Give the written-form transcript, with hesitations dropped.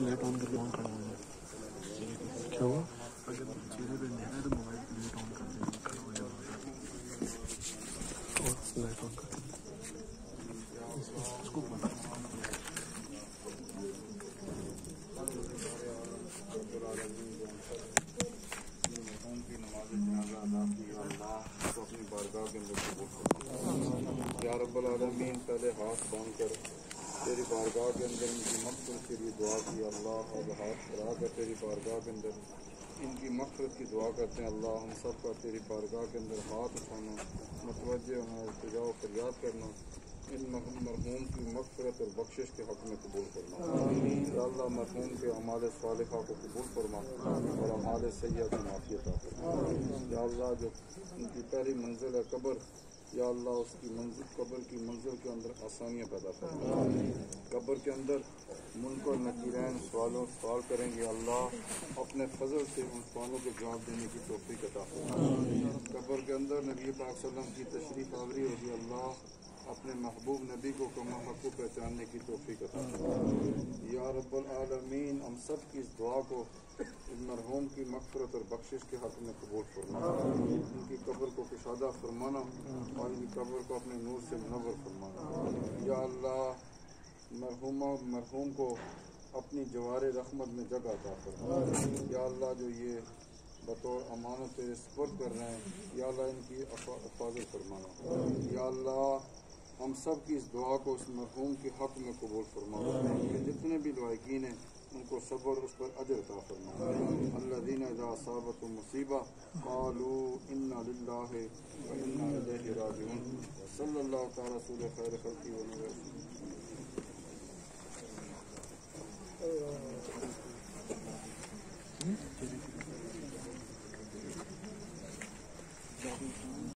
Light on کر کے آن کرنا ہے. کیا ہوا؟ اگر چہرے پہ اندھیرا ہے تو موبائل لائٹ آن کر دیں, کھڑا ہو جانا اور لائٹ آن کر دیں. اس کو بند کر کی نماز جنازہ ادا کی اللہ تو اپنی بارگاہ کے اندر قبول فرما. یا رب العالمین پہلے ہاتھ باندھ کر تیری بارگاہ کے اندر ان کی مغفرت کے لیے دعا کی اللہ, اور ہاتھ پھیلا کر تیری بارگاہ کے اندر ان کی مغفرت کی دعا کرتے ہیں اللہ. ہم سب کا تیری بارگاہ کے اندر ہاتھ اٹھانا, متوجہ ہونا, التجا و فریاد کرنا ان مرحوم کی مغفرت اور بخشش کے حق میں قبول فرما. یا اللہ مرحوم کے اعمال صالحہ کو قبول فرما اور اعمال سیئہ کی معافی عطا فرما. یا اللہ جو ان کی پہلی منزل ہے قبر, یا اللہ اس کی منزل, قبر کی منزل کے اندر آسانیاں پیدا فرما. قبر کے اندر منکر نکیرین سوال کریں گے اللہ اپنے فضل سے ان سوالوں کے جواب دینے کی توفیق عطا فرما. قبر کے اندر نبی پاک صلی اللہ علیہ وسلم کی تشریف آوری ہوگی اللہ اپنے محبوب نبی کو کما حق کو پہچاننے کی توفیق عطا فرما. یا رب العالمین ہم سب کی اس دعا کو ان مرحوم کی مغفرت اور بخشش کے حق میں قبول فرما. ان کی قبر کو کشادہ فرمانا اور ان کی قبر کو اپنے نور سے منور فرمانا. یا اللہ مرحوم کو اپنی جوار رحمت میں جگہ عطا فرما. یا اللہ جو یہ بطور امانت تیرے سپرد کر رہے ہیں, یا اللہ ان کی حفاظت فرمانا. یا اللہ ہم سب کی اس دعا کو اس مرحوم کے حق میں قبول فرما. کہ جتنے بھی لائقین ہیں ان کو صبر اس پر اجر عطا فرما. الذین اذا اصابتهم مصیبہ قالوا انا للہ و انا الیہ راجعون. صلی اللہ تعالی رسول خیر خلقی و نور. دیں.